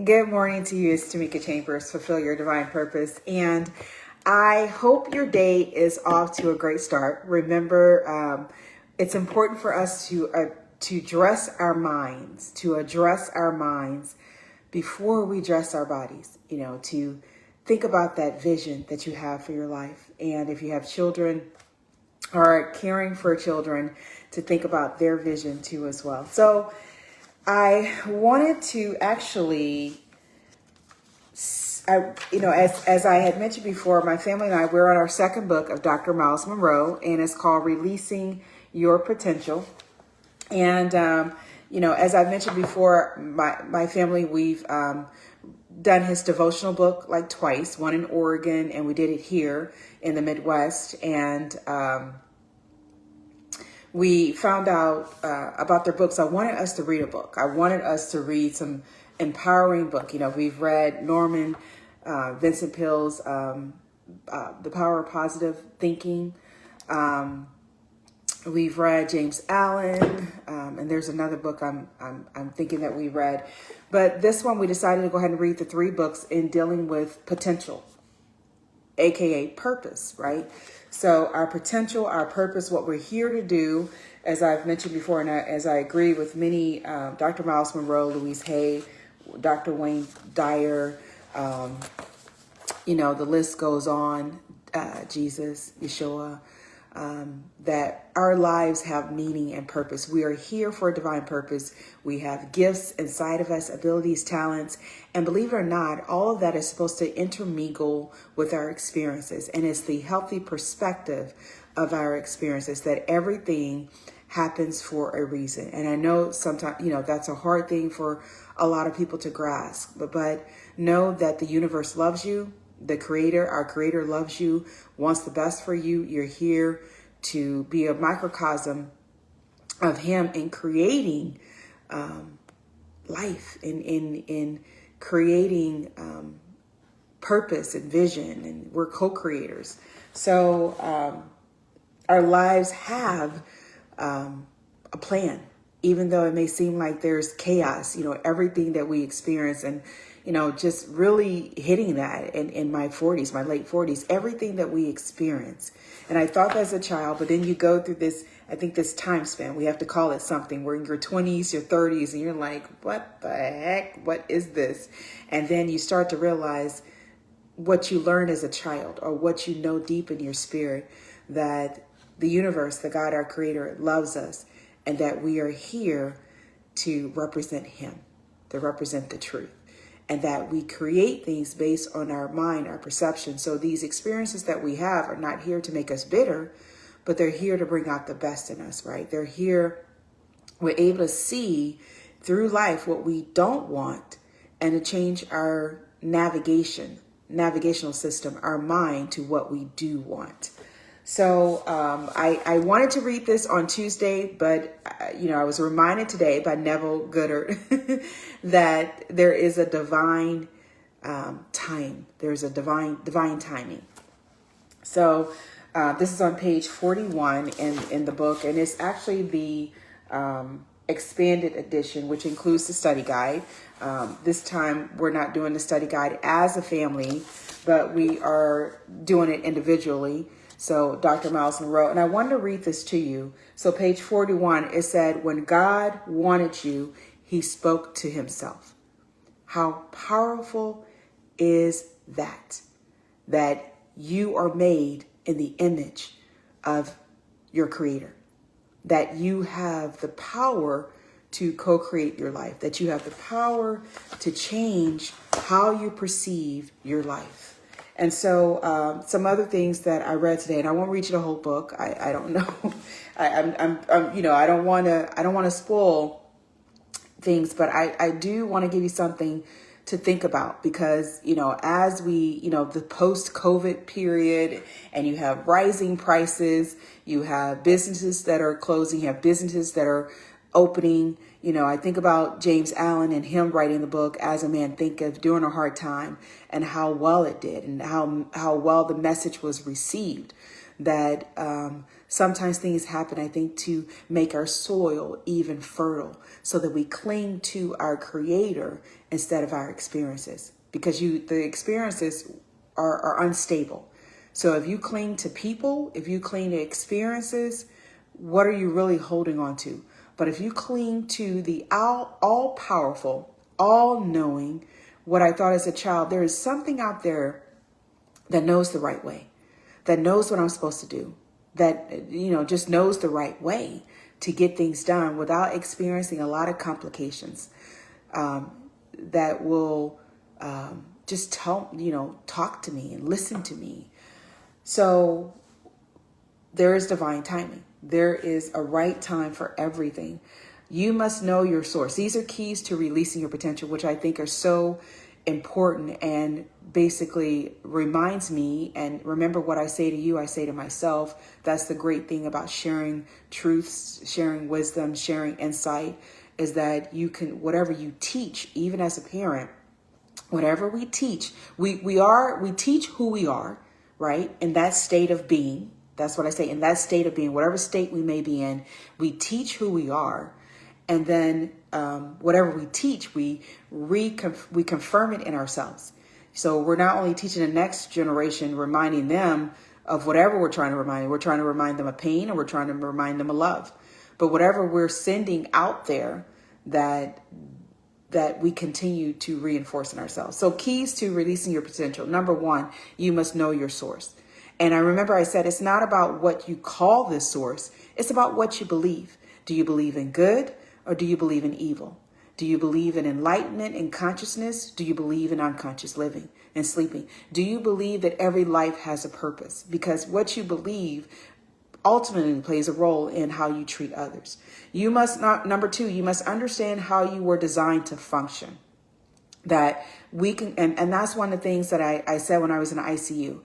Good morning to you. It's Timika Chambers, Fulfill Your Divine Purpose. And I hope your day is off to a great start. Remember, it's important for us to address our minds, before we dress our bodies, to think about that vision that you have for your life. And if you have children or caring for children, to think about their vision too as well. So I wanted to actually, as I had mentioned before, my family and I, we're on our second book of Dr. Miles Monroe, and it's called Releasing Your Potential. And, as I mentioned before, my family, we've done his devotional book like twice, one in Oregon, and we did it here in the Midwest. And we found out about their books. I wanted us to read a book. I wanted us to read some empowering book. We've read Norman Vincent Peale's The Power of Positive Thinking. We've read James Allen, and there's another book I'm thinking that we read. But this one, we decided to go ahead and read the 3 books in dealing with potential, aka purpose, right? So our potential, our purpose, what we're here to do, as I've mentioned before, and as I agree with many, Dr. Miles Monroe, Louise Hay, Dr. Wayne Dyer, the list goes on, Jesus, Yeshua, that our lives have meaning and purpose. We are here for a divine purpose. We have gifts inside of us, abilities, talents, and believe it or not, all of that is supposed to intermingle with our experiences. And it's the healthy perspective of our experiences that everything happens for a reason. And I know sometimes, that's a hard thing for a lot of people to grasp, but know that the universe loves you. The creator, our creator, loves you, wants the best for you. You're here to be a microcosm of him in creating life, in creating purpose and vision, and we're co-creators. So our lives have a plan, even though it may seem like there's chaos, everything that we experience, and just really hitting that in my 40s, my late 40s, everything that we experience. And I thought that as a child, but then you go through this, I think this time span, we have to call it something. We're in your 20s, your 30s, and you're like, what the heck? What is this? And then you start to realize what you learned as a child, or what you know deep in your spirit, that the universe, the God, our creator, loves us, and that we are here to represent him, to represent the truth. And that we create things based on our mind, our perception. So these experiences that we have are not here to make us bitter, but they're here to bring out the best in us, right? They're here, we're able to see through life what we don't want, and to change our navigational system, our mind, to what we do want. So I wanted to read this on Tuesday, but, I was reminded today by Neville Goddard that there is a divine time. There's a divine timing. So this is on page 41 in the book, and it's actually the expanded edition, which includes the study guide. This time we're not doing the study guide as a family, but we are doing it individually. So Dr. Miles Monroe, and I wanted to read this to you. So page 41, it said, when God wanted you, he spoke to himself. How powerful is that you are made in the image of your creator, that you have the power to co-create your life, that you have the power to change how you perceive your life. And so some other things that I read today, and I won't read you the whole book. I don't know. I don't want to spoil things, but I do want to give you something to think about, because, as we, the post-COVID period, and you have rising prices, you have businesses that are closing, you have businesses that are opening. I think about James Allen and him writing the book As a Man Thinketh during a hard time, and how well it did, and how well the message was received, that Sometimes things happen, I think, to make our soil even fertile so that we cling to our Creator instead of our experiences, because the experiences are unstable. So if you cling to people, if you cling to experiences, what are you really holding on to? But if you cling to the all-powerful, all-knowing, what I thought as a child, there is something out there that knows the right way, that knows what I'm supposed to do, that, just knows the right way to get things done without experiencing a lot of complications, that will just talk to me and listen to me. So there is divine timing. There is a right time for everything. You must know your source. These are keys to releasing your potential, which I think are so important and basically reminds me, and remember what I say to you, I say to myself. That's the great thing about sharing truths, sharing wisdom, sharing insight, is that you can, whatever you teach, even as a parent, whatever we teach, we teach who we are, right? In that state of being. That's what I say. In that state of being, whatever state we may be in, we teach who we are. And then whatever we teach, we confirm it in ourselves. So we're not only teaching the next generation, reminding them of whatever we're trying to remind them. We're trying to remind them of pain, and we're trying to remind them of love. But whatever we're sending out there, that we continue to reinforce in ourselves. So keys to releasing your potential. Number one, you must know your source. And I remember I said, it's not about what you call this source. It's about what you believe. Do you believe in good, or do you believe in evil? Do you believe in enlightenment and consciousness? Do you believe in unconscious living and sleeping? Do you believe that every life has a purpose? Because what you believe ultimately plays a role in how you treat others. You must not, number two, you must understand how you were designed to function. That we can, and that's one of the things that I said when I was in ICU.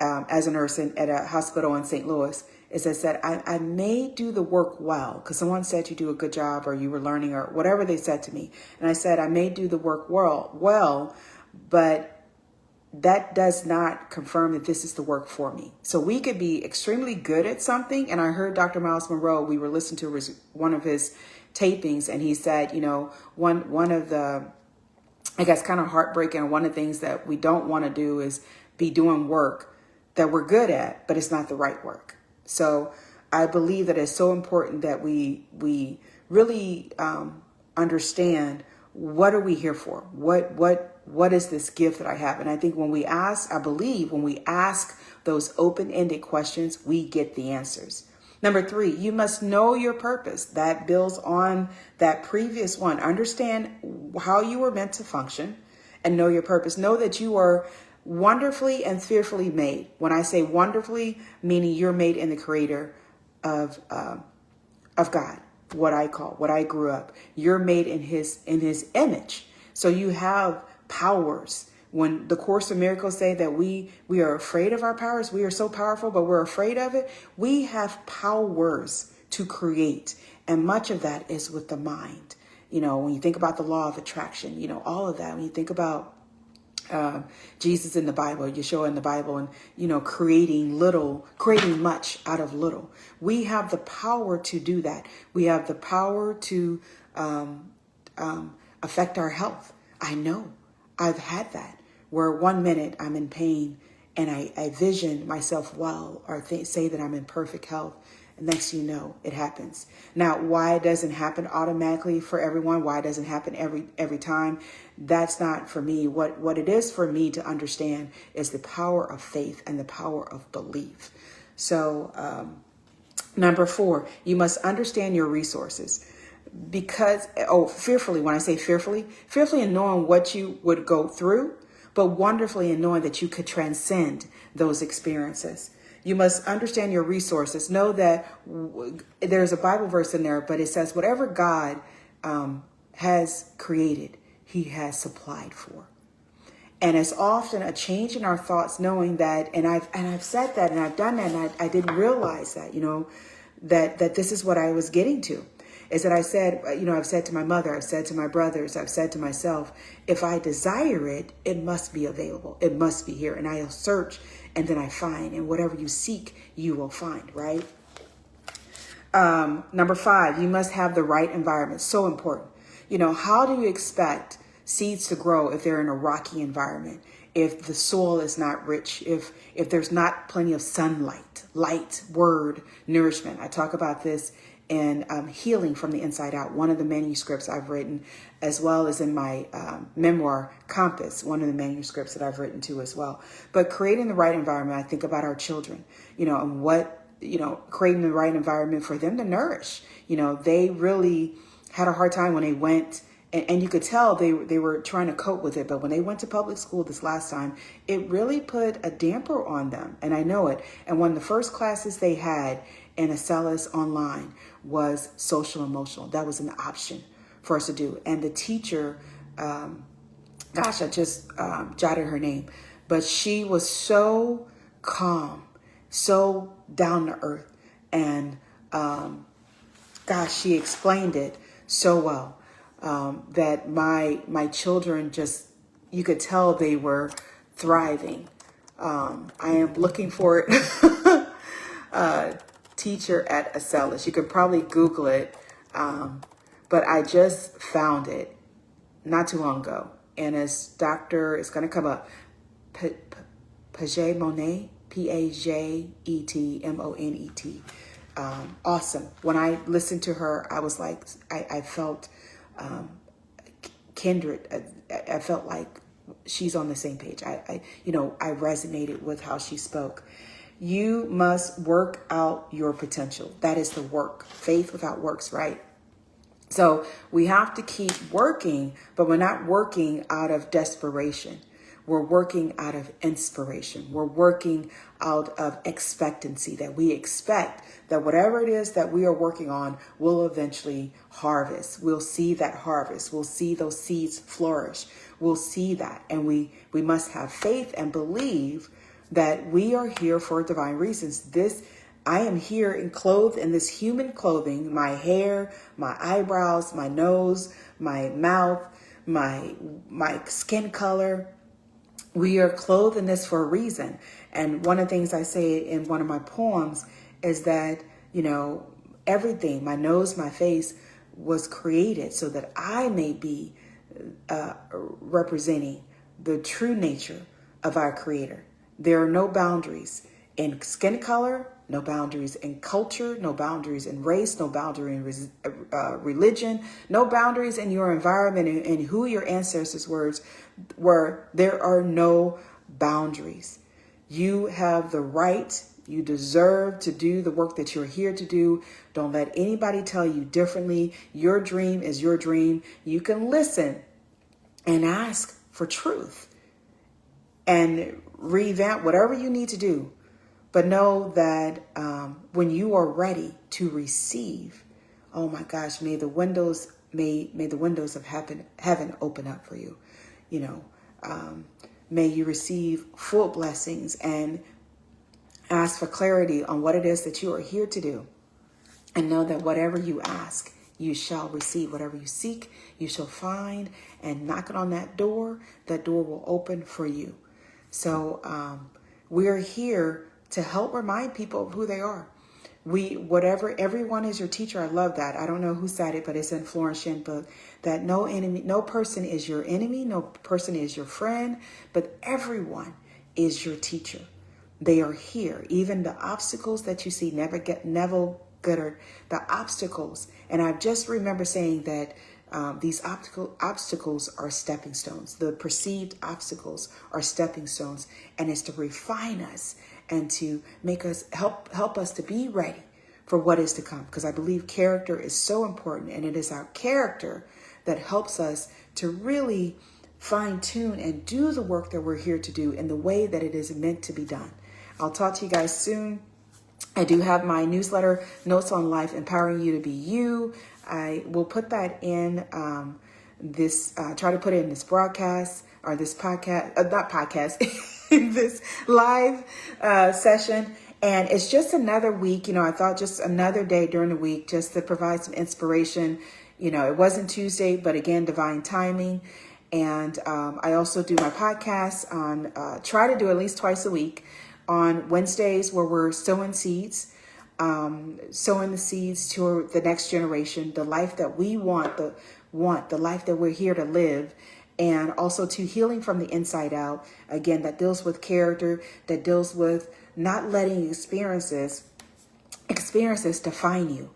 As a nurse at a hospital in St. Louis, is I said, I may do the work well, because someone said you do a good job, or you were learning, or whatever they said to me. And I said, I may do the work well, but that does not confirm that this is the work for me. So we could be extremely good at something. And I heard Dr. Miles Monroe, we were listening to one of his tapings, and he said, one of the, I guess, kind of heartbreaking, one of the things that we don't want to do is be doing work that we're good at, but it's not the right work. So I believe that it's so important that we really understand, what are we here for? What is this gift that I have? And I think when we ask those open-ended questions, we get the answers. Number three, you must know your purpose. That builds on that previous one. Understand how you were meant to function and know your purpose. Know that you are wonderfully and fearfully made. When I say wonderfully, meaning you're made in the creator of God, what I grew up. You're made in his image. So you have powers. When the Course of Miracles say that we are afraid of our powers, we are so powerful, but we're afraid of it. We have powers to create. And much of that is with the mind. When you think about the law of attraction, all of that, when you think about Jesus in the Bible, Yeshua in the Bible, and, creating much out of little. We have the power to do that. We have the power to affect our health. I know I've had that, where 1 minute I'm in pain and I vision myself well, or say that I'm in perfect health. And next thing you know, it happens. Now, why it doesn't happen automatically for everyone, why it doesn't happen every time, that's not for me. What it is for me to understand is the power of faith and the power of belief. So number four, you must understand your resources. Because, fearfully, when I say fearfully in knowing what you would go through, but wonderfully in knowing that you could transcend those experiences. You must understand your resources. Know that there's a Bible verse in there, but it says whatever God has created, he has supplied for. And it's often a change in our thoughts, knowing that, and I've said that, and I've done that, and I didn't realize that, that this is what I was getting to. Is that I said, I've said to my mother, I've said to my brothers, I've said to myself, if I desire it, it must be available. It must be here. And I'll search, and then I find, and whatever you seek, you will find, right? Number 5, you must have the right environment. So important. How do you expect seeds to grow if they're in a rocky environment? If the soil is not rich, if there's not plenty of sunlight, light, word, nourishment. I talk about this in Healing from the Inside Out, one of the manuscripts I've written, as well as in my memoir, Compass, one of the manuscripts that I've written too as well. But creating the right environment, I think about our children, and what, creating the right environment for them to nourish. They really had a hard time when they went, and you could tell they were trying to cope with it. But when they went to public school this last time, it really put a damper on them. And I know it. And one of the first classes they had in Acellus online was social emotional. That was an option for us to do. And the teacher, I just jotted her name, but she was so calm, so down to earth. And she explained it so well. That my children just, you could tell they were thriving. I am looking for it. Teacher at Acellus. You could probably Google it. But I just found it not too long ago. And it's going to come up, Paget Monet, Pajetmonet. Awesome. When I listened to her, I was like, I felt kindred. I felt like she's on the same page. I resonated with how she spoke. You must work out your potential. That is the work. Faith without works, right? So we have to keep working, but we're not working out of desperation. We're working out of inspiration. We're working out of expectancy, that we expect that whatever it is that we are working on will eventually harvest. We'll see that harvest. We'll see those seeds flourish. We'll see that. And we must have faith and believe that we are here for divine reasons. I am here clothed in this human clothing, my hair, my eyebrows, my nose, my mouth, my skin color. We are clothed in this for a reason. And one of the things I say in one of my poems is that, everything, my nose, my face was created so that I may be representing the true nature of our Creator. There are no boundaries in skin color, no boundaries in culture, no boundaries in race, no boundary in religion, no boundaries in your environment and who your ancestors were. There are no boundaries. You have the right, you deserve to do the work that you're here to do. Don't let anybody tell you differently. Your dream is your dream. You can listen and ask for truth and revamp whatever you need to do. But know that when you are ready to receive, oh my gosh, may the windows of heaven open up for you. May you receive full blessings and ask for clarity on what it is that you are here to do. And know that whatever you ask, you shall receive. Whatever you seek, you shall find. And knocking on that door will open for you. So we're here to help remind people of who they are. Everyone is your teacher. I love that. I don't know who said it, but it's in Florence Shen book, that no person is your enemy, no person is your friend, but everyone is your teacher. They are here. Even the obstacles that you see, Neville Goddard, the obstacles. And I just remember saying that these obstacles are stepping stones. The perceived obstacles are stepping stones, and it's to refine us and to make us help us to be ready for what is to come. Because I believe character is so important, and it is our character that helps us to really fine tune and do the work that we're here to do in the way that it is meant to be done. I'll talk to you guys soon. I do have my newsletter, Notes on Life, Empowering You to Be You. I will put that in try to put it in this broadcast or this podcast, not podcast, in this live session. And it's just another week. I thought just another day during the week just to provide some inspiration. It wasn't Tuesday, but again, divine timing. And I also do my podcast try to do at least twice a week on Wednesdays where we're sowing seeds. sowing the seeds to the next generation, the life that we want, the life that we're here to live, and also to healing from the inside out. Again, that deals with character, that deals with not letting experiences define you.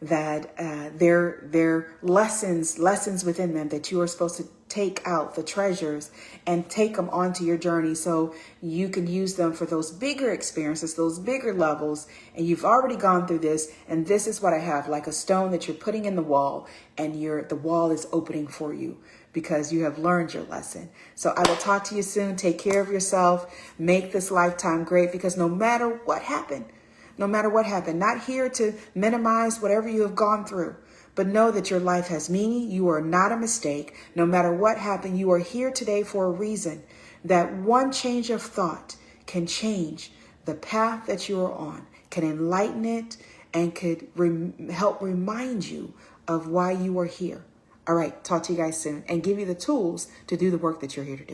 That they're lessons within them that you are supposed to take out, the treasures, and take them onto your journey so you can use them for those bigger experiences, those bigger levels. And you've already gone through this, and this is what I have, like a stone that you're putting in the wall, and the wall is opening for you because you have learned your lesson. So I will talk to you soon. Take care of yourself. Make this lifetime great, because no matter what happened, not here to minimize whatever you have gone through, but know that your life has meaning. You are not a mistake. No matter what happened, you are here today for a reason. That one change of thought can change the path that you are on, can enlighten it, and could help remind you of why you are here. All right, talk to you guys soon and give you the tools to do the work that you're here to do.